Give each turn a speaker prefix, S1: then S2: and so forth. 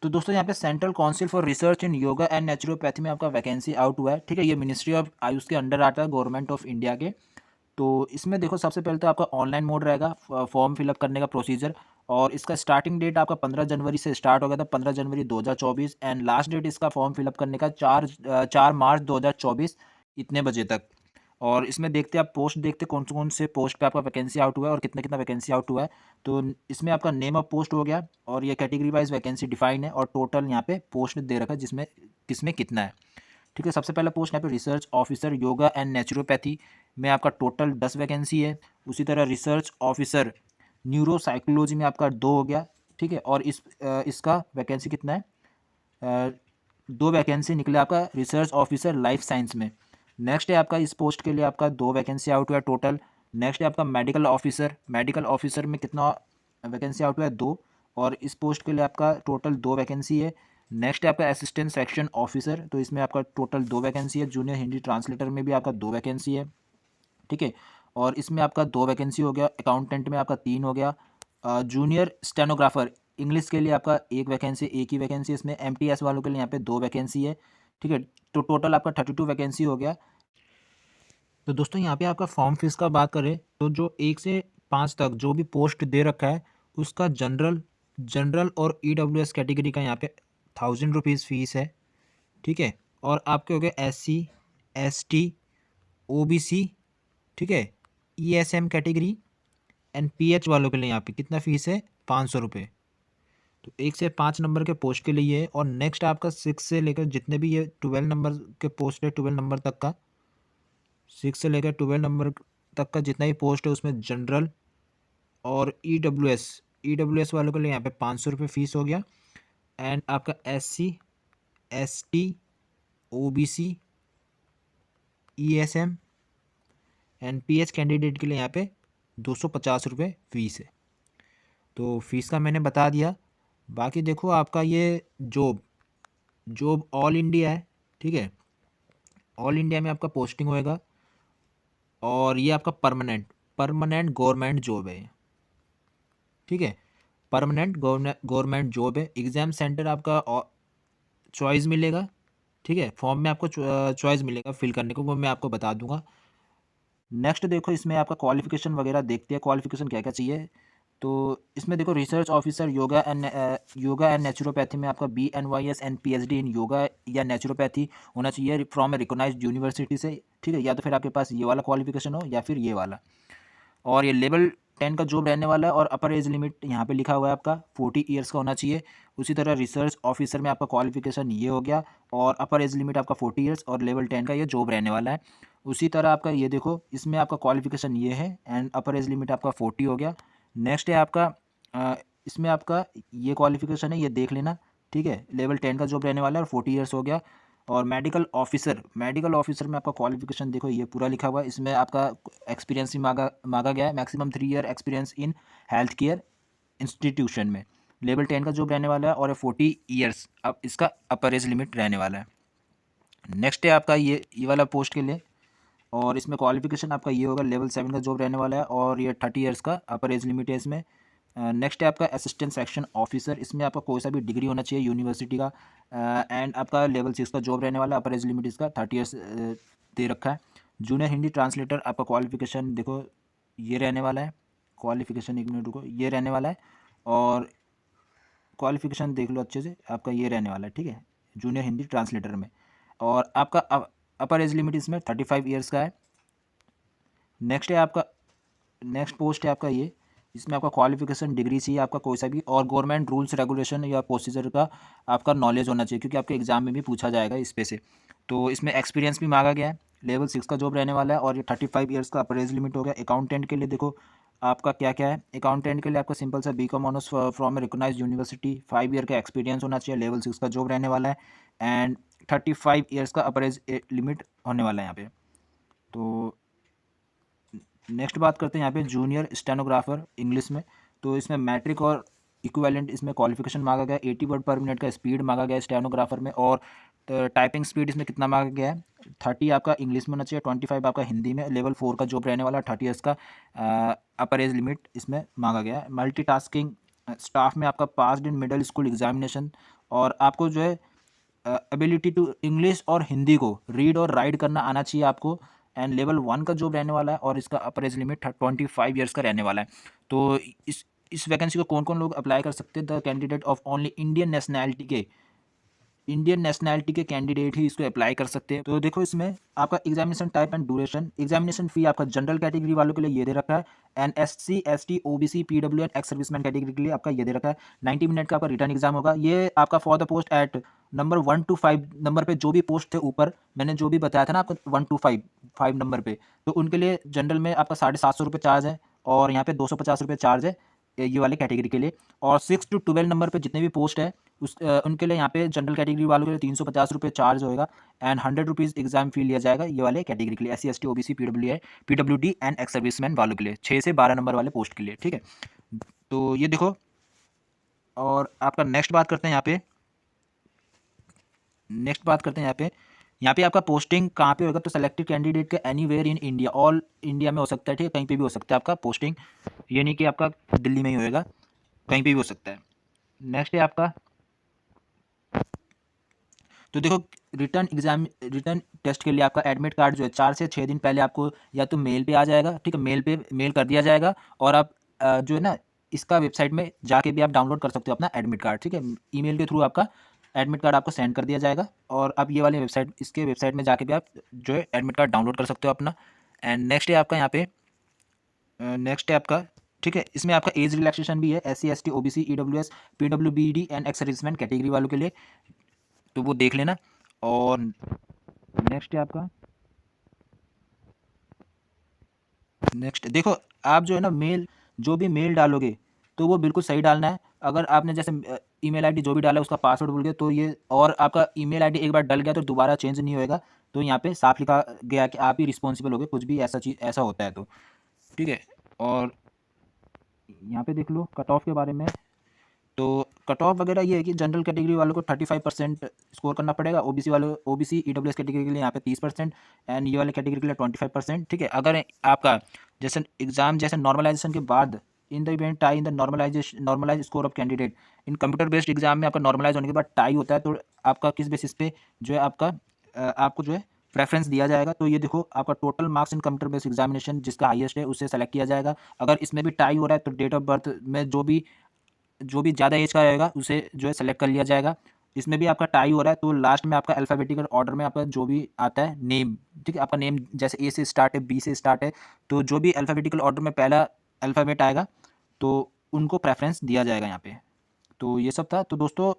S1: तो दोस्तों यहाँ पे central council for research in yoga and naturopathy में आपका वैकेंसी आउट हुआ है, ठीक है। ये मिनिस्ट्री ऑफ आयुष के अंडर आता है, गवर्नमेंट ऑफ इंडिया के। तो इसमें देखो सबसे पहले तो आपका ऑनलाइन मोड रहेगा फॉर्म फिलअप करने का प्रोसीजर। और इसका स्टार्टिंग डेट आपका 15 जनवरी से स्टार्ट हो गया था, 15 जनवरी 2024। एंड लास्ट डेट इसका फॉर्म फिलअप करने का 4 मार्च 2024 इतने बजे तक। और इसमें देखते हैं आप पोस्ट, देखते कौन कौन से पोस्ट पे आपका वैकेंसी आउट हुआ है और कितना कितना वैकेंसी आउट हुआ है। तो इसमें आपका नेम ऑफ पोस्ट हो गया और ये कैटेगरी वाइज वैकेंसी डिफाइन है और टोटल यहाँ पे पोस्ट दे रखा है जिसमें किसमें कितना है, ठीक है। सबसे पहला पोस्ट यहाँ पे research officer yoga and naturopathy में आपका टोटल 10 वैकेंसी है। उसी तरह रिसर्च ऑफिसर न्यूरो साइकोलॉजी में आपका 2 हो गया, ठीक है। और इसका वैकेंसी कितना है, 2 वैकेंसी निकले आपका रिसर्च ऑफिसर लाइफ साइंस में। नेक्स्ट है आपका इस पोस्ट के लिए आपका 2 वैकेंसी आउट हुआ है टोटल। नेक्स्ट है आपका मेडिकल ऑफिसर, मेडिकल ऑफिसर में कितना वैकेंसी आउट हुआ है, 2। और इस पोस्ट के लिए आपका टोटल 2 वैकेंसी है। नेक्स्ट है आपका असिस्टेंट सेक्शन ऑफिसर, तो इसमें आपका टोटल 2 वैकेंसी है। जूनियर हिंदी ट्रांसलेटर में भी आपका 2 वैकेंसी है, ठीक है। और इसमें आपका 2 वैकेंसी हो गया। अकाउंटेंट में आपका 3 हो गया। जूनियर स्टेनोग्राफर इंग्लिश के लिए आपका 1 वैकेंसी, एक ही वैकेंसी। इसमें एमटीएस वालों के लिए यहाँ पे 2 वैकेंसी है, ठीक है। तो टोटल आपका 32 वैकेंसी हो गया। तो दोस्तों यहाँ पे आपका फॉर्म फीस का बात करें तो जो 1 से 5 तक जो भी पोस्ट दे रखा है उसका जनरल जनरल और ईडब्ल्यूएस कैटेगरी का यहाँ पे 1000 रुपीज़ फीस है, ठीक है। और आपके हो गए एससी, एसटी, ओबीसी, ठीक है, ईएसएम कैटेगरी एंड पीएच वालों के लिए यहाँ पे कितना फ़ीस है, 500 रुपये। तो 1 से 5 नंबर के पोस्ट के लिए ये है। और नेक्स्ट आपका 6 से लेकर जितने भी ये 12 नंबर के पोस्ट है, 12 नंबर तक का, 6 से लेकर 12 नंबर तक का जितना भी पोस्ट है उसमें जनरल और ईडब्ल्यूएस वालों के लिए यहाँ पे 500 रुपये फ़ीस हो गया। एंड आपका SC, ST, OBC, ESM and pH candidate के लिए यहाँ पे 250 रुपये फ़ीस है। तो फीस का मैंने बता दिया। बाकी देखो आपका ये जॉब जॉब ऑल इंडिया है, ठीक है। ऑल इंडिया में आपका पोस्टिंग होएगा और ये आपका परमानेंट परमानेंट गवर्नमेंट जॉब है, ठीक है। परमानेंट गवर्नमेंट जॉब है। एग्ज़ाम सेंटर आपका चॉइस मिलेगा, ठीक है। फॉर्म में आपको चॉइस मिलेगा फिल करने को, वो मैं आपको बता दूंगा। नेक्स्ट देखो इसमें आपका क्वालिफिकेशन वगैरह देखते हैं, क्वालिफिकेशन क्या क्या चाहिए। तो इसमें देखो research officer yoga and naturopathy में आपका BNYS एंड PhD इन योगा या नेचुरोपैथी होना चाहिए फ्रॉम ए रिकॉग्नाइज्ड यूनिवर्सिटी से, ठीक है। या तो फिर आपके पास ये वाला क्वालिफिकेशन हो या फिर ये वाला। और ये लेवल 10 का जॉब रहने वाला है और अपर एज लिमिट यहाँ पे लिखा हुआ है आपका 40 ईयर्स का होना चाहिए। उसी तरह रिसर्च ऑफिसर में आपका क्वालिफिकेशन ये हो गया और अपर एज लिमिट आपका 40 ईयर्स और लेवल 10 का ये जॉब रहने वाला है। उसी तरह आपका ये देखो इसमें आपका क्वालिफिकेशन ये है एंड अपर एज लिमिट आपका 40 हो गया। नेक्स्ट है आपका इसमें आपका ये क्वालिफिकेशन है, ये देख लेना, ठीक है। लेवल 10 का जॉब रहने वाला है और 40 ईयर्स हो गया। और मेडिकल ऑफिसर में आपका क्वालिफिकेशन देखो ये पूरा लिखा हुआ है। इसमें आपका एक्सपीरियंस भी मांगा गया है, maximum 3 year experience in health care institution में। लेवल 10 का जॉब रहने वाला है और 40 ईयर्स अब इसका अपर एज लिमिट रहने वाला है। नेक्स्ट है आपका ये वाला पोस्ट के लिए और इसमें क्वालिफिकेशन आपका ये होगा, लेवल 7 का जॉब रहने वाला है और ये 30 ईयर्स का अपर एज लिमिट है इसमें। नेक्स्ट है आपका असिस्टेंट सेक्शन ऑफिसर, इसमें आपका कोई सा भी डिग्री होना चाहिए यूनिवर्सिटी का। एंड आपका लेवल 6 का जॉब रहने वाला है, अपर एज लिमिट इसका 30 ईयर्स दे रखा है। जूनियर हिंदी ट्रांसलेटर आपका क्वालिफिकेशन देखो ये रहने वाला है। क्वालिफिकेशन 1 मिनट रुको, ये रहने वाला है और क्वालिफिकेशन देख लो अच्छे से, आपका ये रहने वाला है, ठीक है, जूनियर हिंदी ट्रांसलेटर में। और आपका अपर एज लिमिट इसमें 35 ईयर्स का है। नेक्स्ट है आपका नेक्स्ट पोस्ट है आपका ये, इसमें आपका क्वालिफिकेशन डिग्री चाहिए आपका कोई सा भी और गवर्नमेंट रूल्स रेगुलेशन या प्रोसीजर का आपका नॉलेज होना चाहिए क्योंकि आपके एग्जाम में भी पूछा जाएगा इस पे से। तो इसमें एक्सपीरियंस भी मांगा गया है। लेवल 6 का जॉब रहने वाला है और ये 35 ईयर्स का अपर एज लिमिट हो गया। अकाउंटेंट के लिए देखो आपका क्या क्या है। अकाउंटेंट के लिए आपका सिंपल सा BCom honours from a recognised university, 5 year का एक्सपीरियंस होना चाहिए, लेवल 6 का जॉब रहने वाला है एंड 35 ईयर्स का अपर एज लिमिट होने वाला है यहाँ पे। तो नेक्स्ट बात करते हैं यहाँ पे जूनियर स्टेनोग्राफर इंग्लिश में। तो इसमें मैट्रिक और इक्विवेलेंट इसमें क्वालिफिकेशन मांगा गया है। 80 वर्ड पर मिनट का स्पीड मांगा गया है स्टेनोग्राफर में। और टाइपिंग स्पीड इसमें कितना मांगा गया है, 30 आपका इंग्लिश में होना चाहिए, 25 आपका हिंदी में। लेवल 4 का जॉब रहने वाला, 30 ईयर्स का अपर एज लिमिट इसमें मांगा गया है। स्टाफ में आपका passed in middle school examination, और आपको जो है एबिलिटी टू इंग्लिश और हिंदी को रीड और राइट करना आना चाहिए आपको। एंड लेवल 1 का जॉब रहने वाला है, और इसका अपर एज लिमिट 25 ईयर्स का रहने वाला है। तो इस वैकेंसी को कौन कौन लोग अप्लाई कर सकते हैं? The candidate of only Indian nationality के कैंडिडेट ही इसको अप्लाई कर सकते हैं। तो देखो इसमें आपका examination type and duration, examination फी आपका जनरल कैटेगरी वालों के लिए ये दे रखा है, and SC ST OBC PW and ex serviceman category के लिए आपका ये दे रखा है। 90 मिनट का आपका रिटर्न एग्जाम होगा। ये आपका for the post at number 1 to 5 number पे जो भी पोस्ट थे ऊपर मैंने जो भी बताया था ना आपको 1 to 5 नंबर पे, तो उनके लिए जनरल में आपका 750 रुपये चार्ज है, और यहाँ पे 250 रुपये चार्ज है ये वाले कैटेगरी के लिए। और 6 to 12 नंबर पे जितने भी पोस्ट है उनके लिए यहाँ पे जनरल कैटेगरी वालों के लिए 350 रुपये चार्ज होएगा, एंड 100 रुपीज़ एग्जाम फी लिया जाएगा ये वाले कैटेगरी के लिए, SC ST OBC PWD and ex serviceman वालों के लिए, 6 से 12 नंबर वाले पोस्ट के लिए। ठीक है, तो ये देखो, और आपका नेक्स्ट बात करते हैं यहाँ पे आपका पोस्टिंग कहाँ पे होगा? तो सेलेक्टेड कैंडिडेट का anywhere in India, all India में हो सकता है। ठीक है, कहीं पे भी हो सकता है आपका पोस्टिंग, ये नहीं कि आपका दिल्ली में ही होएगा, कहीं पे भी हो सकता है। नेक्स्ट है आपका, तो देखो रिटर्न टेस्ट के लिए आपका एडमिट कार्ड जो है 4 से 6 दिन पहले आपको या तो मेल पे आ जाएगा। ठीक है, मेल कर दिया जाएगा, और आप जो है ना इसका वेबसाइट में जाके भी आप डाउनलोड कर सकते हो अपना एडमिट कार्ड। ठीक है, ईमेल के थ्रू आपका एडमिट कार्ड आपको सेंड कर दिया जाएगा, और आप ये वाले वेबसाइट में जाके भी आप जो है एडमिट कार्ड डाउनलोड कर सकते हो अपना। एंड नेक्स्ट है आपका यहाँ पे, नेक्स्ट है आपका, ठीक है, इसमें आपका एज रिलैक्सेशन भी है SC ST OBC EWS PWBD and ex serviceman category वालों के लिए, तो वो देख लेना। और नेक्स्ट है आपका, नेक्स्ट देखो, आप जो है ना जो भी मेल डालोगे तो वो बिल्कुल सही डालना है। अगर आपने जैसे ईमेल आईडी जो भी डाला उसका पासवर्ड भूल गए तो ये, और आपका ईमेल आईडी एक बार डल गया तो दोबारा चेंज नहीं होएगा। तो यहाँ पे साफ लिखा गया कि आप ही रिस्पॉन्सिबल होगे कुछ भी ऐसा होता है तो। ठीक है, और यहाँ पे देख लो कट ऑफ के बारे में। तो कट ऑफ वगैरह ये है कि जनरल कैटेगरी वालों को 35% स्कोर करना पड़ेगा, OBC EWS कैटेगरी के लिए यहाँ पे 30%, एंड ये वाले कैटेगरी के लिए 25%। ठीक है, अगर आपका जैसे एग्जाम जैसे नॉर्मलाइजेशन के बाद in the event tie in the normalise score of candidate in computer based exam में आपका नॉर्मलाइज होने के बाद टाई होता है, तो आपका किस बेसिस पे जो है आपको जो है प्रेफरेंस दिया जाएगा। तो ये देखो आपका total marks in computer based examination जिसका हाईएस्ट है उससे सेलेक्ट किया जाएगा। अगर इसमें भी टाई हो रहा है तो डेट ऑफ बर्थ में जो भी ज़्यादा एज का रहेगा उसे जो है सेलेक्ट कर लिया जाएगा। इसमें भी आपका टाई हो रहा है तो लास्ट में आपका अल्फ़ाबेटिकल ऑर्डर में आपका जो भी आता है नेम, ठीक है, आपका नेम जैसे A से स्टार्ट है, B से स्टार्ट है, तो जो भी अल्फ़ाबेटिकल ऑर्डर में पहला अल्फ़ाबेट आएगा तो उनको प्रेफरेंस दिया जाएगा यहाँ पे। तो ये सब था। तो दोस्तों